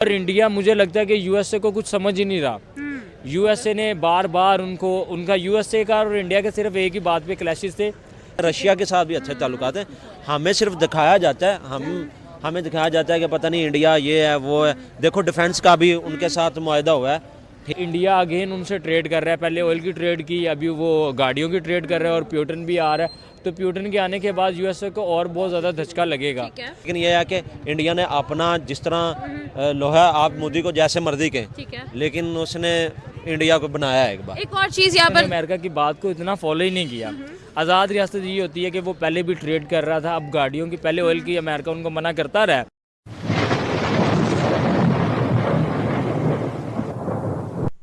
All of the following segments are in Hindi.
और इंडिया मुझे लगता है कि यूएसए को कुछ समझ ही नहीं रहा। यूएसए ने बार बार उनका यूएसए का और इंडिया के सिर्फ एक ही बात पे क्लैशेस थे। रशिया के साथ भी अच्छे ताल्लुकात हैं। हमें सिर्फ दिखाया जाता है, हमें दिखाया जाता है कि पता नहीं इंडिया ये है वो है। देखो डिफेंस का भी उनके साथ मुआहदा हुआ है। इंडिया अगेन उनसे ट्रेड कर रहा है, पहले ऑयल की ट्रेड की, अभी वो गाड़ियों की ट्रेड कर रहा है और प्यूटन भी आ रहा है। तो प्यूटन के आने के बाद यूएसए को और बहुत ज़्यादा धचका लगेगा। लेकिन ये है कि इंडिया ने अपना जिस तरह लोहा आप मोदी को जैसे मर्जी के, लेकिन उसने इंडिया को बनाया है एक बार। एक और चीज़ यहाँ पर अमेरिका की बात को इतना फॉलो ही नहीं किया। आज़ाद रियासत ये होती है कि वो पहले भी ट्रेड कर रहा था, अब गाड़ियों की, पहले ऑयल की अमेरिका उनको मना करता रहा।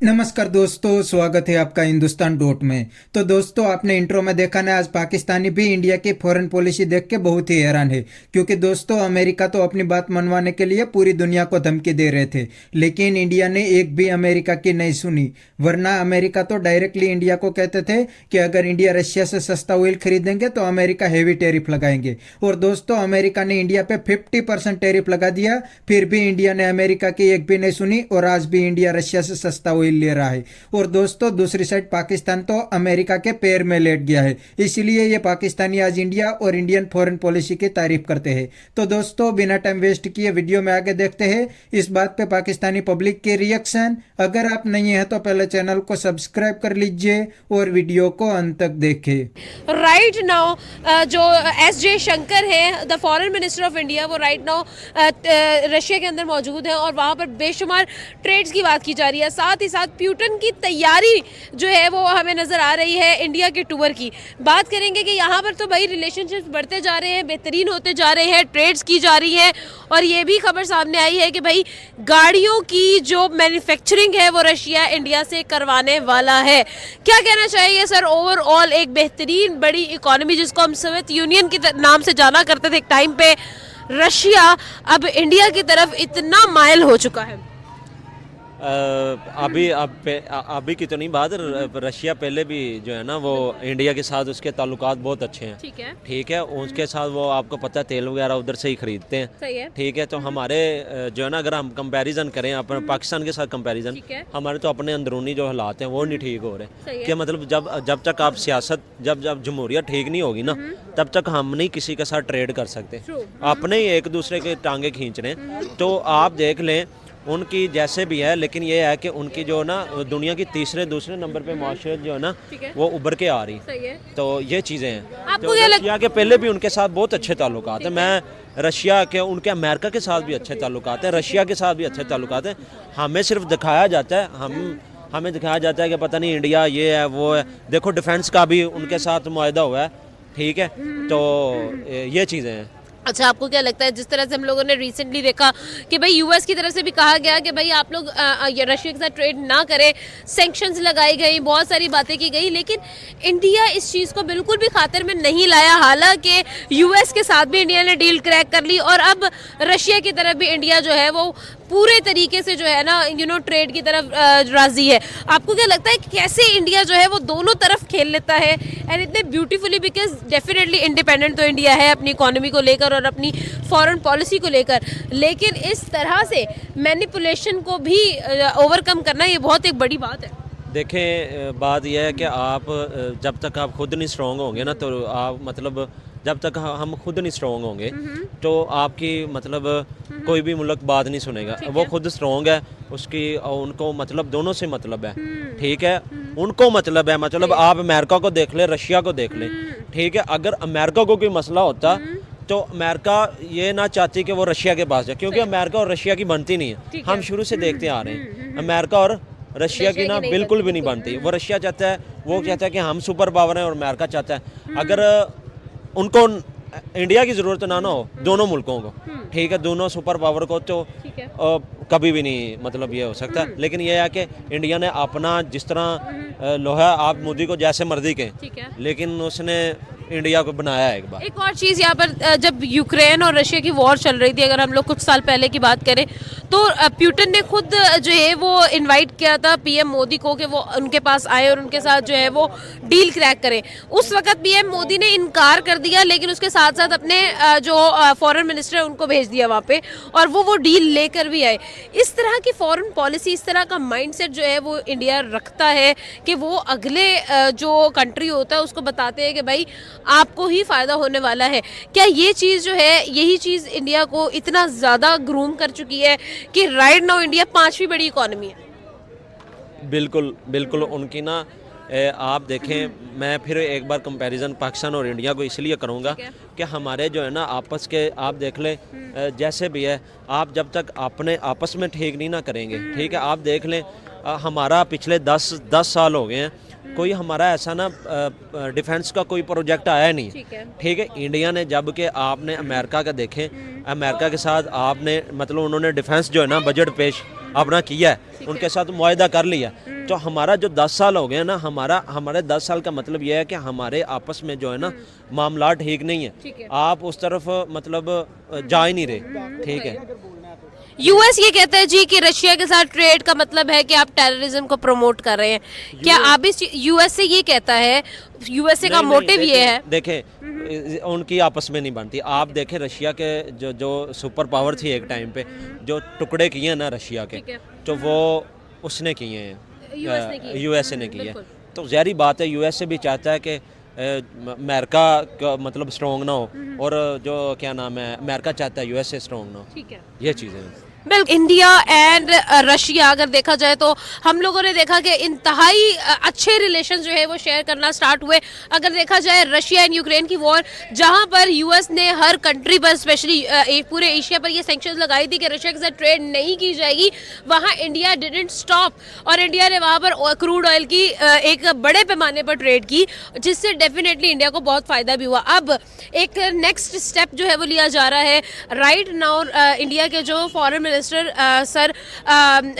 नमस्कार दोस्तों, स्वागत है आपका हिंदुस्तान डॉट में। तो दोस्तों, आपने इंट्रो में देखा ना, आज पाकिस्तानी भी इंडिया की फॉरेन पॉलिसी देख के बहुत ही हैरान है। क्योंकि दोस्तों, अमेरिका तो अपनी बात मनवाने के लिए पूरी दुनिया को धमकी दे रहे थे, लेकिन इंडिया ने एक भी अमेरिका की नहीं सुनी। वरना अमेरिका तो डायरेक्टली इंडिया को कहते थे कि अगर इंडिया रशिया से सस्ता ऑयल खरीदेंगे तो अमेरिका हैवी टैरिफ लगाएंगे। और दोस्तों, अमेरिका ने इंडिया पे 50% टैरिफ लगा दिया, फिर भी इंडिया ने अमेरिका की एक भी नहीं सुनी और आज भी इंडिया रशिया से सस्ता ऑयल ले रहा है। और दोस्तों, दूसरी साइड पाकिस्तान तो अमेरिका के पैर में लेट गया है। इसीलिए ये पाकिस्तानी आज इंडिया और इंडियन फॉरेन पॉलिसी की तारीफ करते हैं। तो दोस्तों, बिना टाइम वेस्ट किए वीडियो में आगे देखते हैं इस बात पे पाकिस्तानी पब्लिक के रिएक्शन। अगर आप नहीं है तो पहले चैनल को सब्सक्राइब कर लीजिए और वीडियो को अंत तक देखें। राइट नाउ जो एस जयशंकर है, the foreign minister of India, वो राइट नाउ रशिया के अंदर मौजूद है और वहाँ पर बेशुमार ट्रेड्स की बात की जा रही है। साथ ही साथ प्यूटन की तैयारी जो है वो हमें नजर आ रही है इंडिया के टूर की। बात करेंगे कि यहाँ पर तो भाई रिलेशनशिप्स बढ़ते जा रहे हैं, बेहतरीन होते जा रहे हैं, ट्रेड्स की जा रही है। और ये भी खबर सामने आई है कि भाई गाड़ियों की जो मैन्युफैक्चरिंग है वो रशिया इंडिया से करवाने वाला है। क्या कहना चाहिए सर, ओवरऑल एक बेहतरीन बड़ी इकोनॉमी जिसको हम सोवियत यूनियन के नाम से जाना करते थे एक टाइम पे, रशिया अब इंडिया की तरफ इतना माइल हो चुका है। अभी की तो नहीं बात, रशिया पहले भी जो है ना वो इंडिया के साथ उसके ताल्लुकात बहुत अच्छे हैं। ठीक है, उसके साथ वो आपको पता है तेल वगैरह उधर से ही खरीदते हैं। सही है। ठीक है, तो हमारे जो है ना, अगर हम कंपैरिजन करें अपने पाकिस्तान के साथ कंपैरिजन, हमारे तो अपने अंदरूनी जो हालात हैं वो नहीं ठीक हो रहे। कि मतलब जब तक आप सियासत, जब जमहूरियत ठीक नहीं होगी ना, तब तक हम नहीं किसी के साथ ट्रेड कर सकते। अपने ही एक दूसरे के टांगे खींच रहे हैं। तो आप देख लें उनकी जैसे भी है, लेकिन ये है कि उनकी जो ना दुनिया की दूसरे नंबर पे माशरत जो है ना वो उभर के आ रही। सही है। तो ये चीज़ें हैं। आपको तो क्या रशिया के पहले भी उनके साथ बहुत अच्छे ताल्लुकात हैं। मैं रशिया के, उनके अमेरिका के साथ भी अच्छे ताल्लुकात हैं, रशिया के साथ भी अच्छे ताल्लुकात हैं। हमें सिर्फ दिखाया जाता है, हमें दिखाया जाता है कि पता नहीं इंडिया ये है वो है। देखो डिफेंस का भी उनके साथ मुआहदा हुआ है। ठीक है, तो ये चीज़ें हैं। अच्छा, आपको क्या लगता है, जिस तरह से हम लोगों ने रिसेंटली देखा कि भाई यूएस की तरफ से भी कहा गया कि भाई आप लोग रशिया के साथ ट्रेड ना करें, सैंक्शंस लगाई गई, बहुत सारी बातें की गई, लेकिन इंडिया इस चीज़ को बिल्कुल भी खातिर में नहीं लाया। हालांकि यूएस के साथ भी इंडिया ने डील क्रैक कर ली और अब रशिया की तरफ भी इंडिया जो है वो पूरे तरीके से जो है ना ट्रेड की तरफ राजी है। आपको क्या लगता है कैसे इंडिया जो है वो दोनों तरफ खेल लेता है एंड इतने ब्यूटीफुली, बिकॉज डेफिनेटली इंडिपेंडेंट तो इंडिया है अपनी इकोनॉमी को लेकर और अपनी फॉरेन पॉलिसी को लेकर, लेकिन इस तरह से मैनिपुलेशन को भी ओवरकम करना ये बहुत एक बड़ी बात है। देखें, बात यह है कि आप जब तक आप खुद नहीं स्ट्रॉन्ग होंगे ना, तो आप मतलब जब तक हम खुद नहीं स्ट्रॉन्ग होंगे तो आपकी मतलब कोई भी मुल्क बात नहीं सुनेगा। वो खुद स्ट्रॉन्ग है, उसकी उनको मतलब दोनों से मतलब है। ठीक है, उनको मतलब है, मतलब आप अमेरिका को देख लें, रशिया को देख लें। ठीक है, अगर अमेरिका को कोई मसला होता तो अमेरिका ये ना चाहती कि वो रशिया के पास जाए, क्योंकि अमेरिका और रशिया की बनती नहीं है। हम शुरू से देखते आ रहे हैं अमेरिका और रशिया की ना बिल्कुल भी नहीं बनती। वो रशिया चाहता है, वो कहता है कि हम सुपर पावर हैं, और अमेरिका चाहता है अगर उनको इंडिया की ज़रूरत ना हो दोनों मुल्कों को। ठीक है, दोनों सुपर पावर को तो कभी भी नहीं मतलब ये हो सकता। लेकिन ये है कि इंडिया ने अपना जिस तरह लोहा आप मोदी को जैसे मर्जी के, लेकिन उसने इंडिया को बनाया है एक बार। एक और चीज़ यहाँ पर जब यूक्रेन और रशिया की वॉर चल रही थी, अगर हम लोग कुछ साल पहले की बात करें, तो प्यूटन ने खुद जो है वो इनवाइट किया था पीएम मोदी को कि वो उनके पास आए और उनके साथ जो है वो डील क्रैक करें। उस वक्त पीएम मोदी ने इनकार कर दिया, लेकिन उसके साथ साथ अपने जो फॉरेन मिनिस्टर है उनको भेज दिया वहाँ पे, और वो डील लेकर भी आए। इस तरह की फॉरेन पॉलिसी, इस तरह का माइंडसेट जो है वो इंडिया रखता है कि वो अगले जो कंट्री होता है उसको बताते हैं कि भाई आपको ही फायदा होने वाला है। क्या ये चीज़ जो है, यही चीज़ इंडिया को इतना ज़्यादा ग्रूम कर चुकी है कि राइट नाउ इंडिया 5वीं बड़ी इकोनॉमी है? बिल्कुल बिल्कुल। उनकी ना आप देखें, मैं फिर एक बार कंपैरिजन पाकिस्तान और इंडिया को इसलिए करूंगा कि हमारे जो है ना आपस के, आप देख लें जैसे भी है, आप जब तक अपने आपस में ठीक नहीं ना करेंगे, ठीक है, आप देख लें हमारा पिछले 10 साल हो गए हैं, कोई हमारा ऐसा ना डिफेंस का कोई प्रोजेक्ट आया नहीं, ठीक है। इंडिया ने जब कि आपने अमेरिका का देखें, अमेरिका के साथ आपने मतलब उन्होंने डिफेंस जो है ना बजट पेश अपना किया है, उनके साथ मुआहदा कर लिया। तो हमारा जो 10 साल हो गए ना, हमारे 10 साल का मतलब यह है कि हमारे आपस में जो है ना मामला ठीक नहीं है, आप उस तरफ मतलब जा ही नहीं रहे, ठीक है। यूएस ये कहता है जी कि रशिया के साथ ट्रेड का मतलब है कि आप टेररिज्म को प्रमोट कर रहे हैं। क्या आप इस यूएसए ये कहता है, यूएसए का मोटिव ये है? देखें उनकी आपस में नहीं बनती। आप देखें रशिया के जो सुपर पावर थी एक टाइम पे, जो टुकड़े किए हैं ना रशिया के, तो वो उसने किए हैं, यूएसए ने किए हैं। तो ज़ाहिर बात है यूएसए भी चाहता है कि अमेरिका का मतलब स्ट्रॉन्ग ना हो, और जो क्या नाम है अमेरिका चाहता है यूएसए स्ट्रॉन्ग ना हो, ठीक है, ये चीज़ें हैं। बिल्कुल। इंडिया एंड रशिया अगर देखा जाए तो हम लोगों ने देखा कि इंतहाई अच्छे रिलेशन जो है वो शेयर करना स्टार्ट हुए। अगर देखा जाए रशिया एंड यूक्रेन की वॉर, जहां पर यूएस ने हर कंट्री पर, स्पेशली पूरे एशिया पर ये सैंक्शंस लगाई थी कि रशिया के साथ ट्रेड नहीं की जाएगी, वहां इंडिया डिडंट स्टॉप, और इंडिया ने वहां पर क्रूड ऑयल की एक बड़े पैमाने पर ट्रेड की, जिससे डेफिनेटली इंडिया को बहुत फायदा भी हुआ। अब एक नेक्स्ट स्टेप जो है वो लिया जा रहा है। राइट नाउ इंडिया के जो foreign minister sir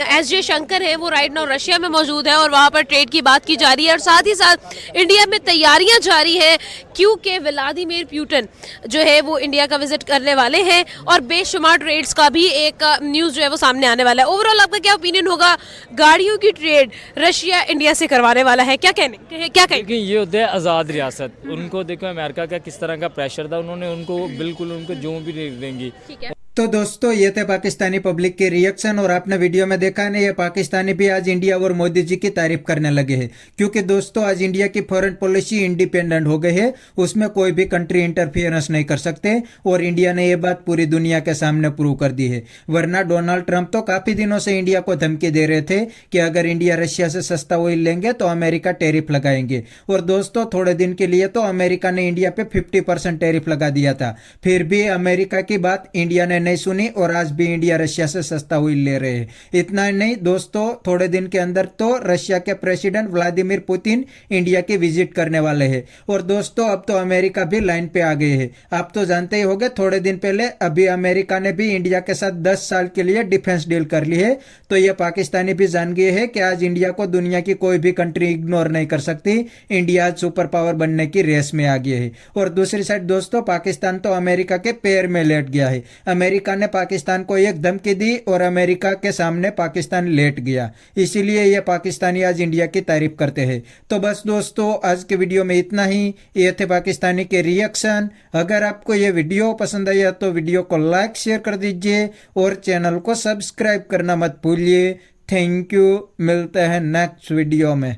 S Jaishankar है, वो राइट नाउ रशिया में मौजूद है और वहां पर ट्रेड की बात की जा रही है, और साथ ही साथ इंडिया में तैयारियां जारी हैं, क्योंकि व्लादिमीर पुतिन जो है वो इंडिया का विजिट करने वाले हैं, और बेशुमार ट्रेड्स का भी एक न्यूज़ जो है वो सामने आने वाला है। ओवरऑल आपका क्या ओपिनियन होगा? गाड़ियों की ट्रेड रशिया इंडिया से करवाने वाला है, क्या कहें? क्योंकि ये होता है आज़ाद रियासत, उनको देखो अमेरिका का किस तरह का प्रेशर था, उन्होंने उनको बिल्कुल उनको जो भी नहीं देंगी। ठीक है। तो दोस्तों ये थे पाकिस्तानी पब्लिक के रिएक्शन, और आपने वीडियो में देखा ना, ये पाकिस्तानी भी आज इंडिया और मोदी जी की तारीफ करने लगे हैं, क्योंकि दोस्तों आज इंडिया की फॉरेन पॉलिसी इंडिपेंडेंट हो गई है, उसमें कोई भी कंट्री इंटरफियरेंस नहीं कर सकते, और इंडिया ने ये बात पूरी दुनिया के सामने प्रूव कर दी है। वरना डोनाल्ड ट्रंप तो काफी दिनों से इंडिया को धमकी दे रहे थे कि अगर इंडिया रशिया से सस्ता ऑयल लेंगे तो अमेरिका टैरिफ लगाएंगे, और दोस्तों थोड़े दिन के लिए तो अमेरिका ने इंडिया पे 50% टैरिफ लगा दिया था, फिर भी अमेरिका की बात इंडिया ने नहीं सुनी, और आज भी इंडिया रशिया से सस्ता ऑयल ले रहे हैं। इतना ही नहीं दोस्तों, थोड़े दिन के अंदर तो रशिया के प्रेसिडेंट व्लादिमीर पुतिन इंडिया की विजिट करने वाले हैं, और दोस्तों अब तो अमेरिका भी लाइन पे आ गए हैं। आप तो जानते ही होंगे, थोड़े दिन पहले अभी अमेरिका ने भी इंडिया के साथ 10 साल के लिए डिफेंस डील कर ली है। तो ये पाकिस्तानी भी जान गए हैं कि आज इंडिया को दुनिया की कोई भी कंट्री इग्नोर नहीं कर सकती, इंडिया आज सुपर पावर बनने की रेस में आ गया है। और दूसरी साइड दोस्तों, पाकिस्तान तो अमेरिका के पैर में लेट गया है। अमेरिका ने पाकिस्तान को एक धमकी दी और अमेरिका के सामने पाकिस्तान लेट गया, इसीलिए ये पाकिस्तानी आज इंडिया की तारीफ करते हैं। तो बस दोस्तों आज के वीडियो में इतना ही, ये थे पाकिस्तानी के रिएक्शन। अगर आपको ये वीडियो पसंद आया तो वीडियो को लाइक शेयर कर दीजिए, और चैनल को सब्सक्राइब करना मत भूलिए। थैंक यू, मिलते हैं नेक्स्ट वीडियो में।